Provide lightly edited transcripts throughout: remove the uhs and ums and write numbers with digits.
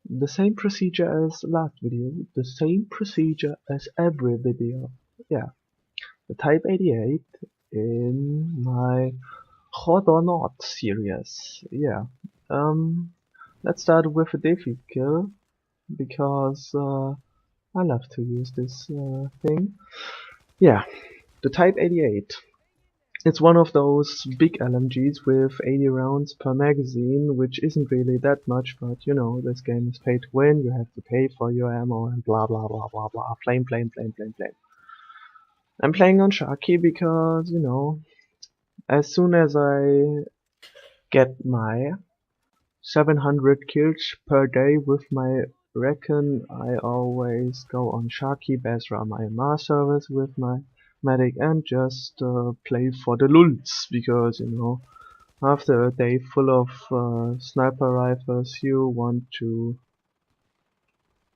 The same procedure as last video, the same procedure as every video. Yeah, the Type 88 in my Hot or Not series. Yeah, let's start with a defeat kill because I love to use this thing. Yeah, the Type 88. It's one of those big LMGs with 80 rounds per magazine, which isn't really that much, but you know, this game is pay to win, you have to pay for your ammo and blah blah blah blah blah. Flame, flame, flame, flame, flame. I'm playing on Sharky because, you know, as soon as I get my 700 kills per day with my Reckon, I always go on Sharky Basra my MR service with my medic and just play for the lulz because, you know, after a day full of sniper rifles, you want to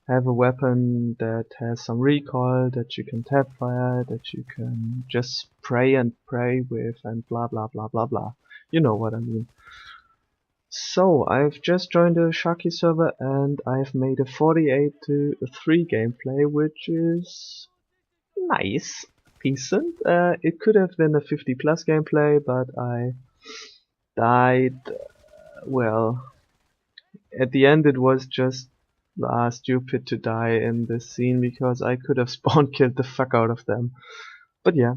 have a weapon that has some recoil, that you can tap fire, that you can just spray and pray with, and blah blah blah blah blah. You know what I mean. So, I've just joined the Sharky server and I've made a 48-3 gameplay, which is nice, decent. It could have been a 50 plus gameplay, but I died, well, at the end it was just stupid to die in this scene because I could have spawn killed the fuck out of them. But yeah,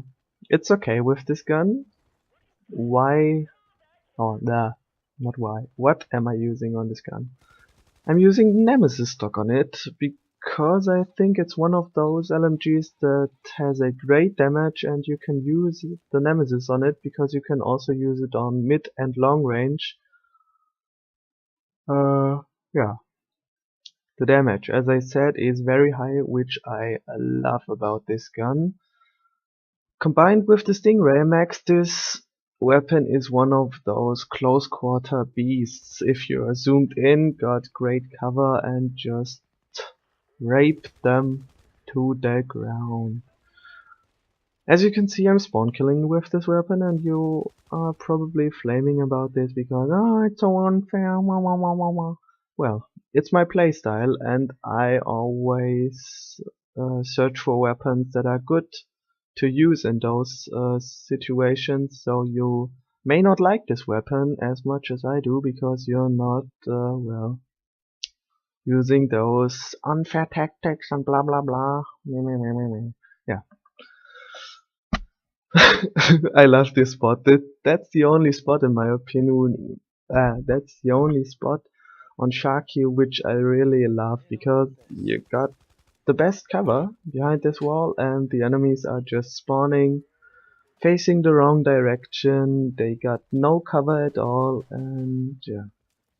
it's okay with this gun. Why? Oh, nah, not why. What am I using on this gun? I'm using Nemesis stock on it because I think it's one of those LMGs that has a great damage and you can use the Nemesis on it because you can also use it on mid and long range. Yeah. The damage, as I said, is very high, which I love about this gun. Combined with the Stingray Max, this weapon is one of those close quarter beasts. If you're zoomed in, got great cover and just rape them to the ground. As you can see, I'm spawn killing with this weapon and you are probably flaming about this because, oh, it's so unfair, wah, wah, wah, wah, wah. Well, it's my playstyle and I always search for weapons that are good to use in those situations, so you may not like this weapon as much as I do because you're not, well, using those unfair tactics and blah blah blah. Yeah. I love this spot. That's the only spot in my opinion. That's the only spot on Sharky which I really love because you got the best cover behind this wall and the enemies are just spawning facing the wrong direction. They got no cover at all and yeah,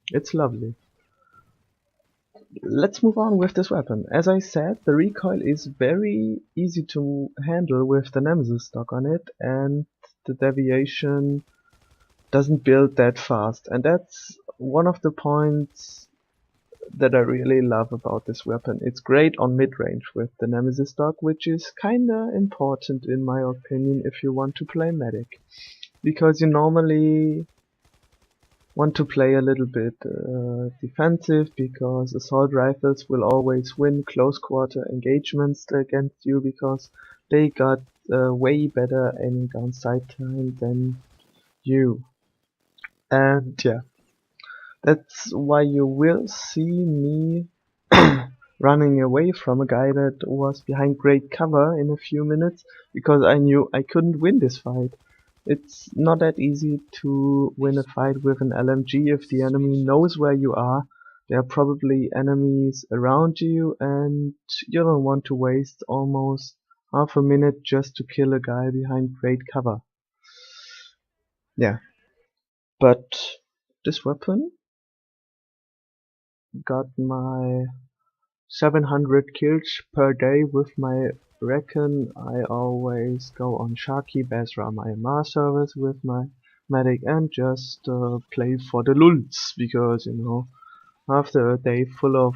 it's lovely. Let's move on with this weapon. As I said, the recoil is very easy to handle with the Nemesis stock on it and the deviation doesn't build that fast, and that's one of the points that I really love about this weapon. It's great on mid-range with the Nemesis stock, which is kinda important in my opinion if you want to play medic, because you normally want to play a little bit defensive because assault rifles will always win close quarter engagements against you because they got way better aiming down sight time than you. And yeah, that's why you will see me running away from a guy that was behind great cover in a few minutes because I knew I couldn't win this fight. It's not that easy to win a fight with an LMG if the enemy knows where you are. There are probably enemies around you and you don't want to waste almost half a minute just to kill a guy behind great cover. Yeah, but this weapon got my 700 kills per day with my Reckon. I always go on Sharky Basra my MR service with my medic and just play for the lulz because, you know, after a day full of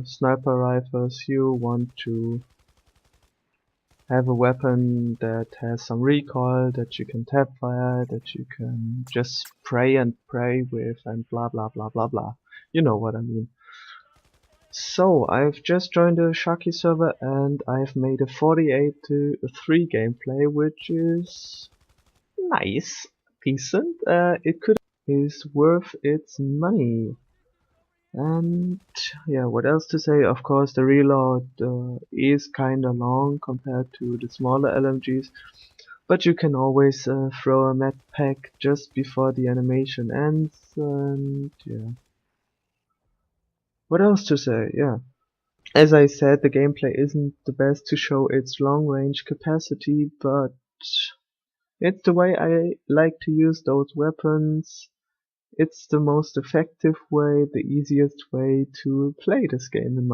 sniper rifles you want to have a weapon that has some recoil, that you can tap fire, that you can just spray and pray with and blah blah blah blah blah. You know what I mean. So, I've just joined a Sharky server and I've made a 48-3 gameplay, which is nice, decent. It could is worth its money. And yeah, what else to say? Of course, the reload is kinda long compared to the smaller LMGs, but you can always throw a med pack just before the animation ends, and yeah. What else to say? Yeah. As I said, the gameplay isn't the best to show its long range capacity, but it's the way I like to use those weapons. It's the most effective way, the easiest way to play this game in my